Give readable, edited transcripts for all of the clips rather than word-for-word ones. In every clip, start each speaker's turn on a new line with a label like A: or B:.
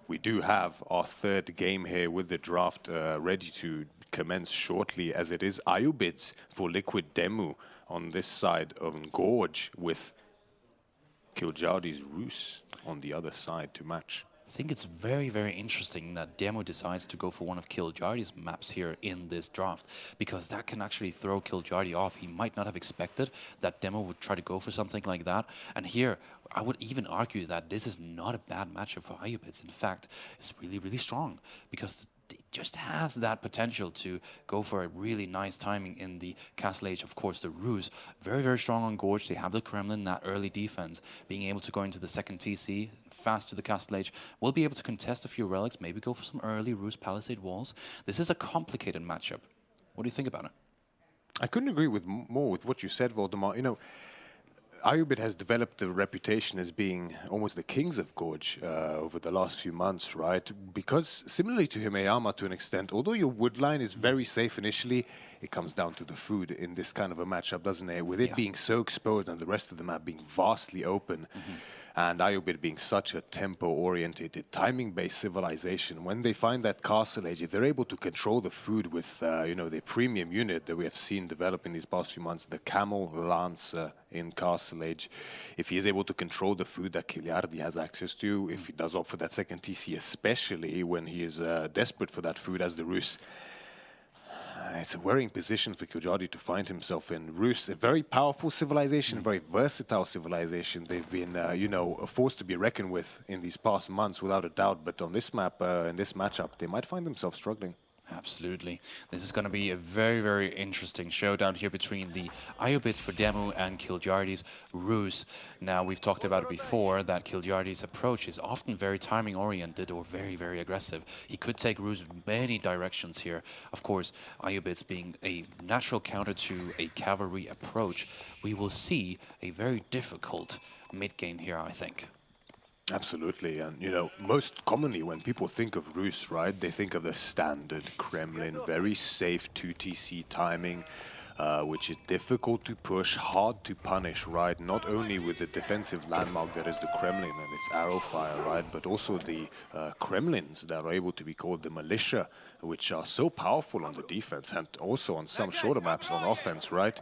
A: we do have our third game here with the draft ready to commence shortly, as it is Ayyubids for Liquid DeMu on this side of Gorge, with Kiljardi's Rus on the other side to match.
B: I think it's very, very interesting that DeMu decides to go for one of Kiljardi's maps here in this draft, because that can actually throw Kiljardi off. He might not have expected that DeMu would try to go for something like that. And here, I would even argue that this is not a bad matchup for Ayyubids. In fact, it's really, really strong, because it just has that potential to go for a really nice timing in the Castle Age. Of course, the Ruse, very, very strong on Gorge. They have the Kremlin, that early defense, being able to go into the second TC, fast to the Castle Age. We'll be able to contest a few relics, maybe go for some early Ruse Palisade walls. This is a complicated matchup. What do you think about it?
A: I couldn't agree with more with what you said, Voldemar. You know, Ayyubid has developed a reputation as being almost the kings of Gorge over the last few months, right? Because similarly to Himeyama to an extent, although your wood line is very safe initially, it comes down to the food in this kind of a matchup, doesn't it? With it being so exposed and the rest of the map being vastly open, and Ayyubid being such a tempo-oriented, timing-based civilization, when they find that Castle Age, if they're able to control the food with, you know, the premium unit that we have seen develop in these past few months, the Camel Lancer in Castle Age, if he is able to control the food that Kiljardi has access to, if he does opt for that second TC, especially when he is desperate for that food as the Rus, it's a worrying position for Kiljardi to find himself in. Rus, a very powerful civilization, very versatile civilization. They've been, you know, a force to be reckoned with in these past months, without a doubt. But on this map, in this matchup, they might find themselves struggling.
B: Absolutely. This is going to be a very, very interesting showdown here between the Ayyubids for DeMu and Kiljardi's Ruse. Now, we've talked about it before, that Kiljardi's approach is often very timing-oriented or very, very aggressive. He could take Ruse many directions here. Of course, Ayyubids being a natural counter to a cavalry approach, we will see a very difficult mid-game here, I think.
A: Absolutely, and you know, most commonly when people think of Rus, right, they think of the standard Kremlin, very safe 2TC timing, which is difficult to push, hard to punish, right, not only with the defensive landmark that is the Kremlin and its arrow fire, right, but also the Kremlins that are able to be called the militia, which are so powerful on the defense and also on some shorter maps on offense, right?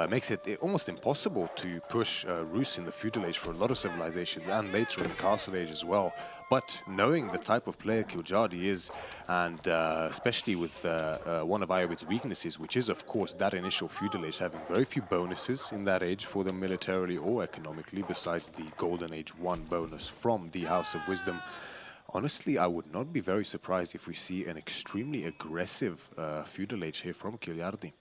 A: Makes it almost impossible to push Rus in the feudal age for a lot of civilizations, and later in the Castle Age as well. But knowing the type of player Kiljardi is, and especially with one of Ayyubid's weaknesses, which is of course that initial feudal age, having very few bonuses in that age for them militarily or economically, besides the Golden Age 1 bonus from the House of Wisdom. Honestly, I would not be very surprised if we see an extremely aggressive feudal age here from Kiljardi.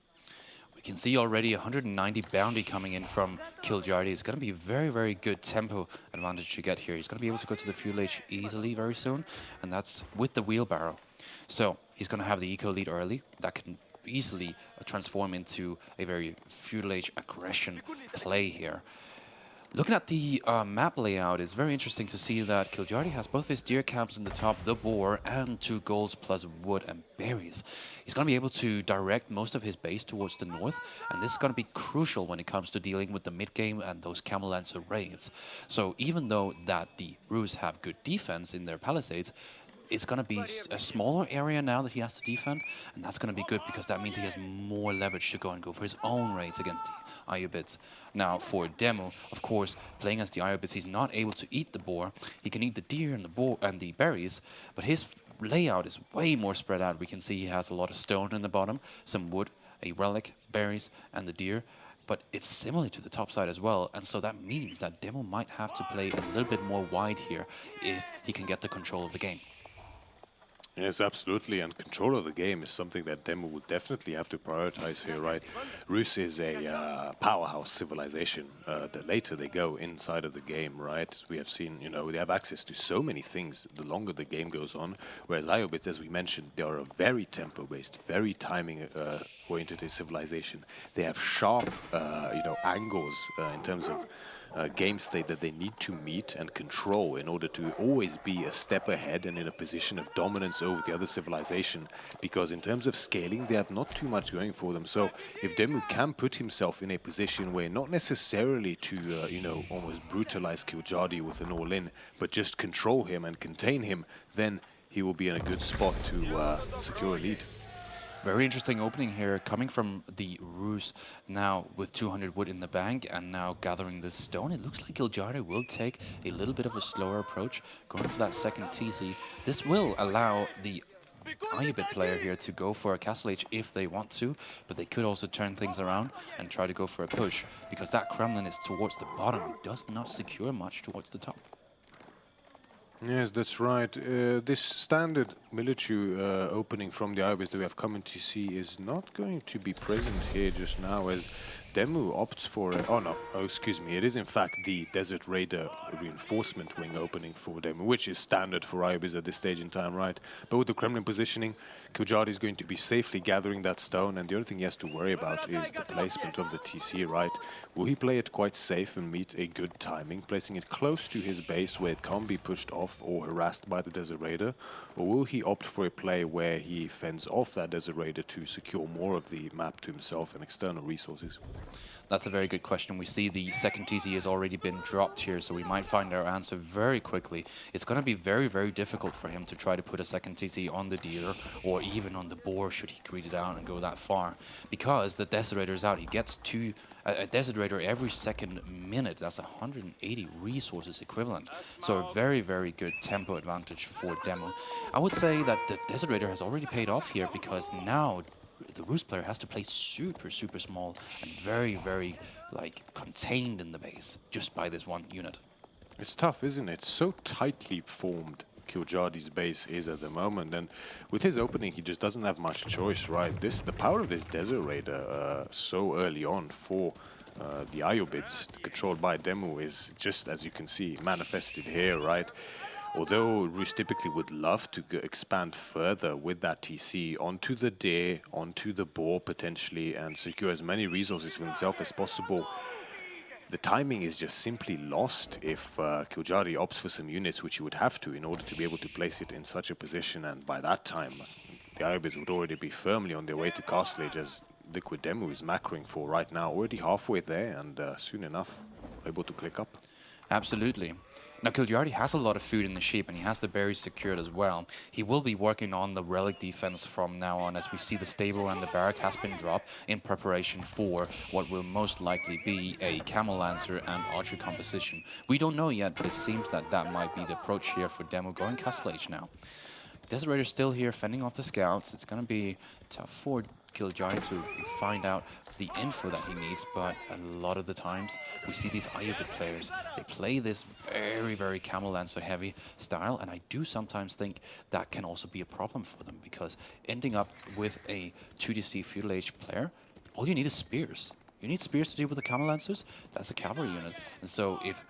B: We can see already 190 bounty coming in from Kiljardi. It's going to be a very, very good tempo advantage to get here. He's going to be able to go to the feudal age easily very soon, and that's with the wheelbarrow. So he's going to have the eco lead early. That can easily transform into a very feudal age aggression play here. Looking at the map layout, it's very interesting to see that Kiljardi has both his deer camps in the top, the boar, and 2 golds plus wood and berries. He's going to be able to direct most of his base towards the north, and this is going to be crucial when it comes to dealing with the mid-game and those Camel Lancer raids. So even though that the Rus have good defense in their palisades, it's going to be a smaller area now that he has to defend, and that's going to be good because that means he has more leverage to go and go for his own raids against the Ayyubids. Now, for DeMu, of course, playing as the Ayyubids, he's not able to eat the boar. He can eat the deer and the boar and the berries, but his layout is way more spread out. We can see he has a lot of stone in the bottom, some wood, a relic, berries, and the deer. But it's similar to the top side as well, and so that means that DeMu might have to play a little bit more wide here if he can get the control of the game.
A: Yes, absolutely, and control of the game is something that DeMu would definitely have to prioritize here, right? Rus is a powerhouse civilization. The later they go inside of the game, right? We have seen, you know, they have access to so many things the longer the game goes on, whereas Ayyubids, as we mentioned, they are a very tempo-based, very timing-oriented civilization. They have sharp, you know, angles in terms of game state that they need to meet and control in order to always be a step ahead and in a position of dominance over the other civilization. Because in terms of scaling, they have not too much going for them. So if DeMu can put himself in a position where not necessarily to, you know, almost brutalize Kiljardi with an all-in, but just control him and contain him, then he will be in a good spot to secure a lead.
B: Very interesting opening here, coming from the Ruse now with 200 wood in the bank and now gathering this stone. It looks like Kiljardi will take a little bit of a slower approach, going for that second TC. This will allow the Ayyubid player here to go for a Castle Age if they want to, but they could also turn things around and try to go for a push, because that Kremlin is towards the bottom. It does not secure much towards the top.
A: Yes, that's right. This standard military opening from the Ayyubids that we have come in to see is not going to be present here just now, as DeMu opts for it. Oh no, oh, excuse me. It is in fact the Desert Raider reinforcement wing opening for DeMu, which is standard for Ayyubids at this stage in time, right? But with the Kremlin positioning, Kiljardi is going to be safely gathering that stone, and the only thing he has to worry about is the placement of the TC, right? Will he play it quite safe and meet a good timing, placing it close to his base where it can't be pushed off or harassed by the Desert Raider? Or will he opt for a play where he fends off that Desert Raider to secure more of the map to himself and external resources?
B: That's a very good question. We see the second TC has already been dropped here, so we might find our answer very quickly. It's going to be very, very difficult for him to try to put a second TC on the dealer or even on the boar should he greed it out and go that far, because the Desert Raider is out. He gets a Desert Raider every second minute. That's 180 resources equivalent. So a very, very good tempo advantage for DeMu. I would say that the Desert Raider has already paid off here, because now the Ruse player has to play super, super small and very, very like contained in the base just by this one unit.
A: It's tough, isn't it? So tightly formed Kiljardi's base is at the moment, and with his opening he just doesn't have much choice, right? The power of this Desert Raider so early on for the Ayyubids, controlled by DeMu, is just, as you can see, manifested here, right? Although Ruse typically would love to expand further with that TC onto the deer, onto the boar potentially, and secure as many resources for himself as possible, the timing is just simply lost if Kiljardi opts for some units, which he would have to in order to be able to place it in such a position. And by that time, the Ayyubids would already be firmly on their way to Castle Age, as Liquid DeMu is macroing for right now, already halfway there, and soon enough able to click up.
B: Absolutely. Now, Kiljardi has a lot of food in the sheep, and he has the berries secured as well. He will be working on the relic defense from now on, as we see the stable and the barrack has been dropped in preparation for what will most likely be a Camel Lancer and Archer composition. We don't know yet, but it seems that that might be the approach here for DeMu going Castle Age now. Desert Raider still here, fending off the scouts. It's going to be tough for Kiljardi to find out the info that he needs, but a lot of the times we see these Ayyubid players, they play this very, very Camel Lancer heavy style, and I do sometimes think that can also be a problem for them, because ending up with a 2DC Feudal Age player, all you need is spears. You need spears to deal with the Camel Lancers. That's a cavalry unit. And so if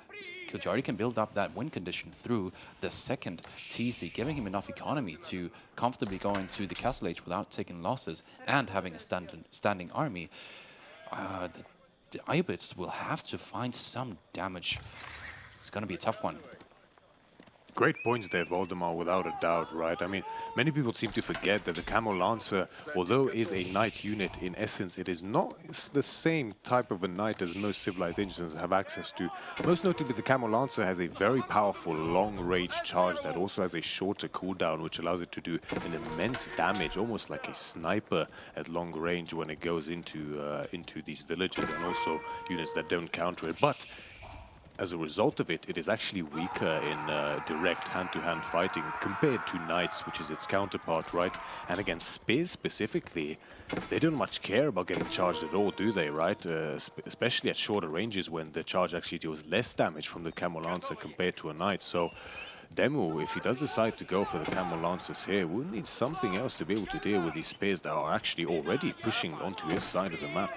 B: Kiljardi can build up that win condition through the second TC, giving him enough economy to comfortably go into the Castle Age without taking losses and having a standing army, the Ayyubids will have to find some damage. It's going to be a tough one.
A: Great points there, Voldemar, without a doubt, right? I mean, many people seem to forget that the Camel Lancer, although is a knight unit, in essence, it is not the same type of a knight as most civilizations have access to. Most notably, the Camel Lancer has a very powerful long-range charge that also has a shorter cooldown, which allows it to do an immense damage, almost like a sniper at long range when it goes into these villages, and also units that don't counter it. But as a result of it, it is actually weaker in direct hand-to-hand fighting compared to knights, which is its counterpart, right? And against spears specifically, they don't much care about getting charged at all, do they, right? Especially at shorter ranges when the charge actually deals less damage from the Camel Lancer compared to a knight. So DeMu, if he does decide to go for the Camel Lancers here, will need something else to be able to deal with these spears that are actually already pushing onto his side of the map.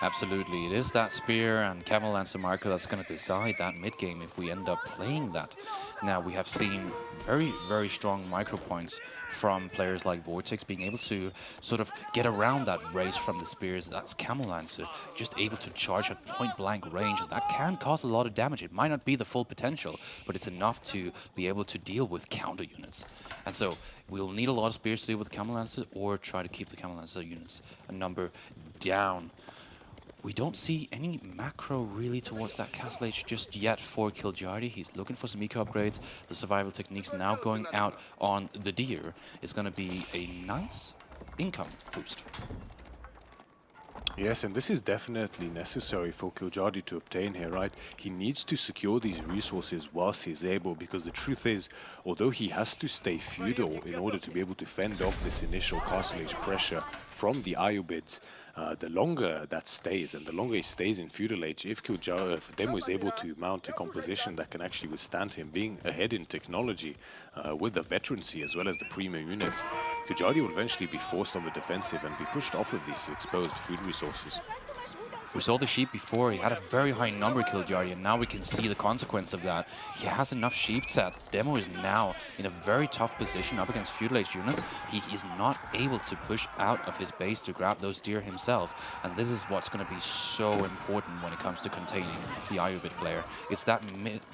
B: Absolutely. It is that Spear and Camel Lancer marker that's going to decide that mid-game if we end up playing that. Now, we have seen very, very strong micro points from players like Vortex being able to sort of get around that race from the Spears. That's Camel Lancer just able to charge at point-blank range, and that can cause a lot of damage. It might not be the full potential, but it's enough to be able to deal with counter units. And so we'll need a lot of Spears to deal with Camel Lancer or try to keep the Camel Lancer units a number down. We don't see any macro really towards that Castle Age just yet for Kiljardi. He's looking for some eco upgrades. The survival techniques now going out on the deer is going to be a nice income boost.
A: Yes, and this is definitely necessary for Kiljardi to obtain here, right? He needs to secure these resources whilst he's able, because the truth is, although he has to stay feudal in order to be able to fend off this initial Castle Age pressure from the Ayyubids, the longer that stays, and the longer he stays in feudal age, if DeMu is able to mount a composition that can actually withstand him being ahead in technology with the veterancy as well as the premium units, Kiljardi will eventually be forced on the defensive and be pushed off of these exposed food resources.
B: We saw the sheep before. He had a very high number Kiljardi, and now we can see the consequence of that. He has enough sheep that DeMu is now in a very tough position up against feudal age units. He is not able to push out of his base to grab those deer himself, and this is what's going to be so important when it comes to containing the Ayyubid player. It's that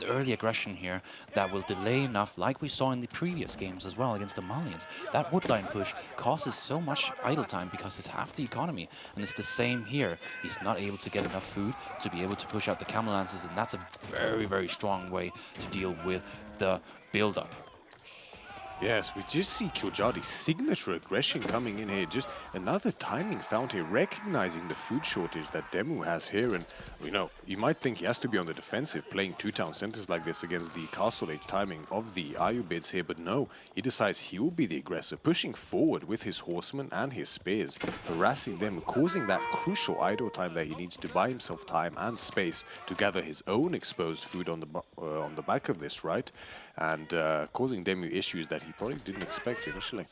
B: early aggression here that will delay enough, like we saw in the previous games as well against the Malians. That woodline push causes so much idle time because it's half the economy, and it's the same here. He's not able to get enough food to be able to push out the Camel Lancers, and that's a very, very strong way to deal with the build-up.
A: Yes, we just see Kiljardi's signature aggression coming in here. Just another timing found here, recognizing the food shortage that DeMu has here. And, you know, you might think he has to be on the defensive, playing two town centers like this against the Castle Age timing of the Ayyubids here. But no, he decides he will be the aggressor, pushing forward with his horsemen and his spears, harassing them, causing that crucial idle time that he needs to buy himself time and space to gather his own exposed food on the back of this, right? And causing DeMu issues that he probably didn't expect initially.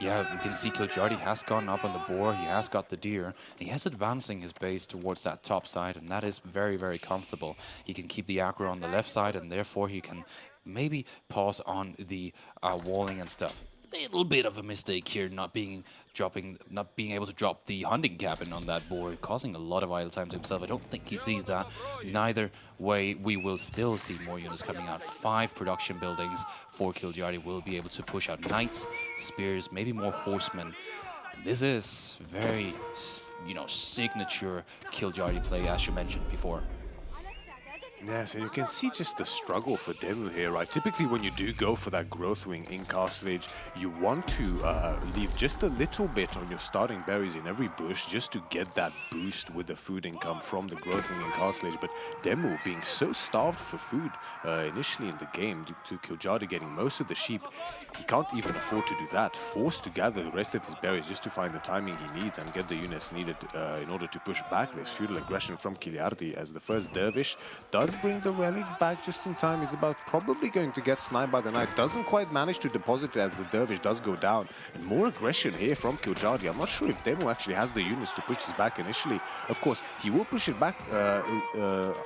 B: Yeah, we can see Kiljardi has gone up on the boar, he has got the deer, he has advancing his base towards that top side, and that is very, very comfortable. He can keep the aggro on the left side, and therefore he can maybe pause on the walling and stuff. Little bit of a mistake here, not being able to drop the hunting cabin on that board, causing a lot of idle time to himself. I don't think he sees that. Neither way, we will still see more units coming out. 5 production buildings for Kiljardi will be able to push out knights, spears, maybe more horsemen. This is very, signature Kiljardi play, as you mentioned before.
A: Yes, and you can see just the struggle for DeMu here, right? Typically, when you do go for that growth wing in Castle Age, you want to leave just a little bit on your starting berries in every bush just to get that boost with the food income from the growth wing in Castle Age. But DeMu, being so starved for food initially in the game, due to Kiljardi getting most of the sheep, he can't even afford to do that. Forced to gather the rest of his berries just to find the timing he needs and get the units needed in order to push back this feudal aggression from Kiljardi, as the first dervish does bring the relic back just in time. He's about probably going to get sniped by the knight. Doesn't quite manage to deposit it as the dervish does go down. And more aggression here from Kiljardi. I'm not sure if DeMu actually has the units to push this back initially. Of course, he will push it back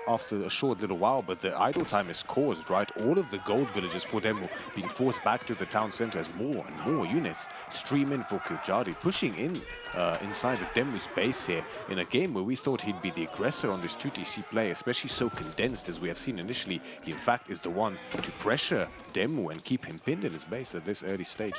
A: after a short little while, but the idle time is caused, right? All of the gold villages for DeMu being forced back to the town center as more and more units stream in for Kiljardi, pushing in inside of DeMu's base here in a game where we thought he'd be the aggressor on this 2TC play, especially so condensed as we have seen initially. He in fact is the one to pressure DeMu and keep him pinned in his base at this early stage.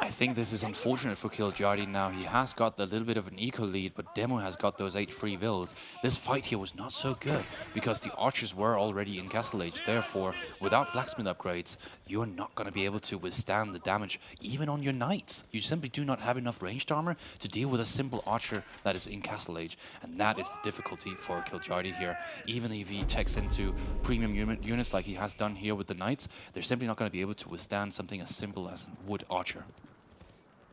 B: I think this is unfortunate for Kiljardi now. He has got a little bit of an eco lead, but DeMu has got those 8 free vills. This fight here was not so good because the archers were already in Castle Age. Therefore, without blacksmith upgrades, you're not going to be able to withstand the damage, even on your knights. You simply do not have enough ranged armor to deal with a simple archer that is in Castle Age. And that is the difficulty for Kiljardi here. Even if he techs into premium units like he has done here with the knights, they're simply not going to be able to withstand something as simple as a wood archer.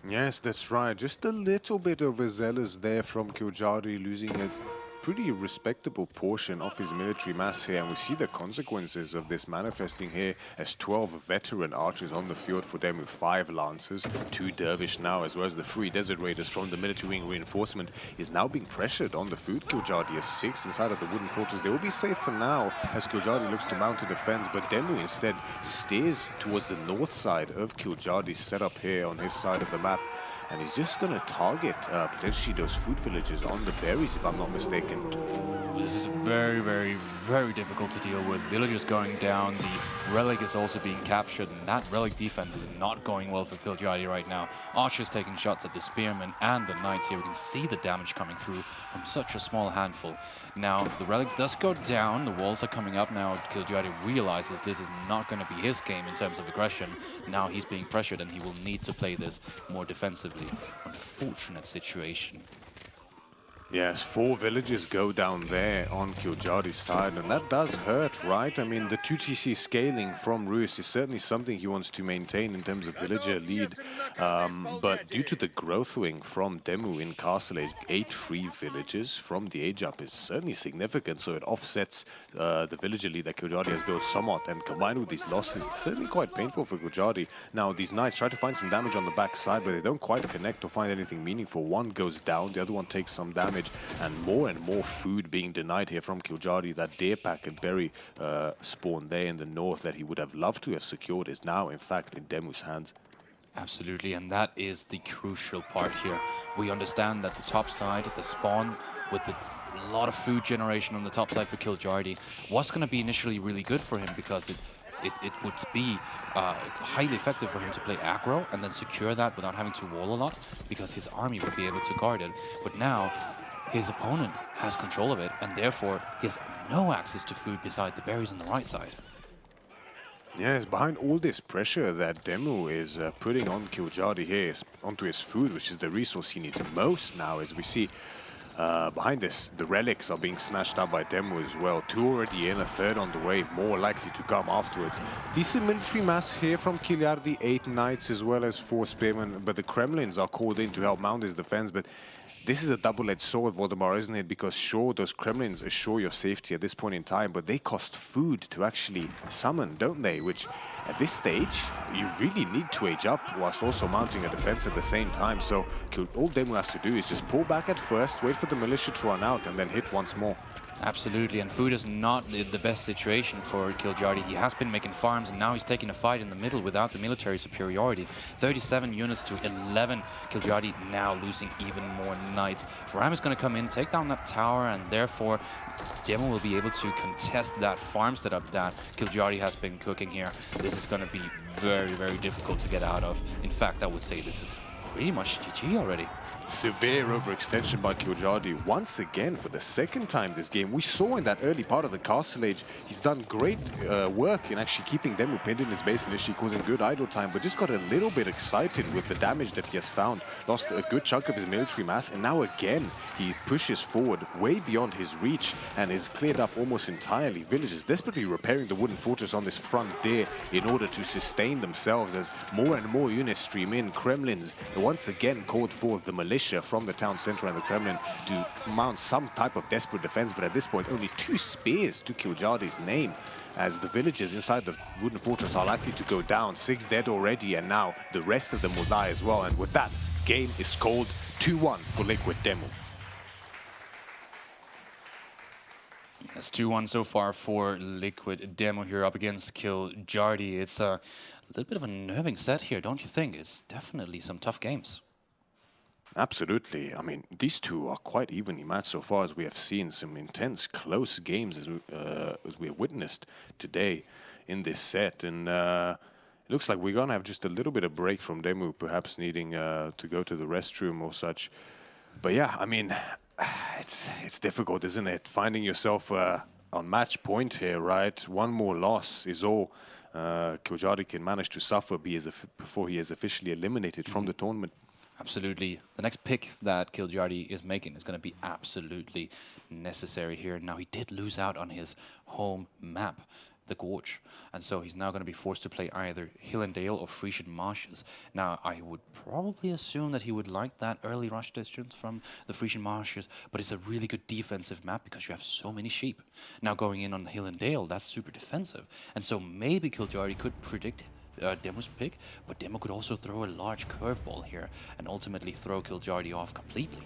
A: Yes, that's right. Just a little bit of overzealous there from Kiljardi, losing it pretty respectable portion of his military mass here, and we see the consequences of this manifesting here as 12 veteran archers on the field for DeMu, 5 lancers, 2 dervish now, as well as the 3 desert raiders from the military wing reinforcement is now being pressured on the food. Kiljardi has 6 inside of the wooden fortress. They will be safe for now as Kiljardi looks to mount a defense, but DeMu instead steers towards the north side of Kiljardi's setup here on his side of the map. And he's just going to target potentially those food villages on the berries, if I'm not mistaken.
B: This is very, very, very difficult to deal with. Villagers going down, the relic is also being captured, and that relic defense is not going well for Kiljardi right now. Archers taking shots at the spearmen and the knights here. We can see the damage coming through from such a small handful. Now, the relic does go down, the walls are coming up now. Kiljardi realizes this is not going to be his game in terms of aggression. Now he's being pressured and he will need to play this more defensively. Unfortunate situation.
A: Yes, 4 villages go down there on Kiljardi's side, and that does hurt, right? I mean, the 2TC scaling from Roos is certainly something he wants to maintain in terms of villager lead, but due to the growth wing from DeMu in Castle Age, 8 free villages from the age up is certainly significant, so it offsets the villager lead that Kiljardi has built somewhat, and combined with these losses, it's certainly quite painful for Kiljardi. Now, these knights try to find some damage on the back side, but they don't quite connect or find anything meaningful. One goes down, the other one takes some damage. And more food being denied here from Kiljardi. That deer pack and berry spawn there in the north that he would have loved to have secured is now, in fact, in DeMu's hands.
B: Absolutely, and that is the crucial part here. We understand that the top side, the spawn, with a lot of food generation on the top side for Kiljardi, was going to be initially really good for him because it would be highly effective for him to play aggro and then secure that without having to wall a lot because his army would be able to guard it. But now his opponent has control of it, and therefore he has no access to food beside the berries on the right side.
A: Yes, behind all this pressure that DeMu is putting on Kiljardi here, onto his food, which is the resource he needs most now, as we see behind this, the relics are being snatched up by DeMu as well. 2 already in, a 3rd on the way, more likely to come afterwards. Decent military mass here from Kiljardi, 8 knights as well as 4 spearmen, but the Kremlins are called in to help mount his defense. But this is a double-edged sword, Voldemar, isn't it? Because sure, those Kremlins assure your safety at this point in time, but they cost food to actually summon, don't they? Which, at this stage, you really need to age up whilst also mounting a defense at the same time. So all DeMu has to do is just pull back at first, wait for the militia to run out, and then hit once more.
B: Absolutely, and food is not the best situation for Kiljardi. He has been making farms, and now he's taking a fight in the middle without the military superiority. 37 units to 11. Kiljardi now losing even more knights. Ram is going to come in, take down that tower, and therefore DeMu will be able to contest that farm setup that Kiljardi has been cooking here. This is going to be very, very difficult to get out of. In fact, I would say this is pretty much GG already.
A: Severe overextension by Kiljardi once again for the 2nd time this game. We saw in that early part of the Castle Age, he's done great work in actually keeping DeMu pinned in his base, initially causing good idle time, but just got a little bit excited with the damage that he has found. Lost a good chunk of his military mass, and now again he pushes forward way beyond his reach and is cleared up almost entirely. Villagers desperately repairing the wooden fortress on this front there in order to sustain themselves as more and more units stream in. Kremlins once again called forth the militia from the town center and the Kremlin to mount some type of desperate defense, but at this point only 2 spears to Kiljardi's name as the villagers inside the wooden fortress are likely to go down. 6 dead already, and now the rest of them will die as well, and with that, game is called 2-1 for Liquid DeMu.
B: It's 2-1 so far for Liquid DeMu here up against Kiljardi. It's a little bit of a nerving set here, don't you think? It's definitely some tough games.
A: Absolutely. I mean, these two are quite evenly matched so far, as we have seen some intense, close games as we have witnessed today in this set. And it looks like we're going to have just a little bit of break from DeMu, perhaps needing to go to the restroom or such. But yeah, I mean, it's difficult, isn't it? Finding yourself on match point here, right? One more loss is all Kiljardi can manage to suffer before he is officially eliminated from the tournament.
B: Absolutely. The next pick that Kiljardi is making is going to be absolutely necessary here. Now, he did lose out on his home map. the gorge. And so he's now going to be forced to play either Hill and Dale or Frisian Marshes. Now, I would probably assume that he would like that early rush distance from the Frisian Marshes, but it's a really good defensive map because you have so many sheep. Now, going in on the Hill and Dale, that's super defensive. And so maybe Kiljardi could predict DeMu's pick, but DeMu could also throw a large curveball here and ultimately throw Kiljardi off completely.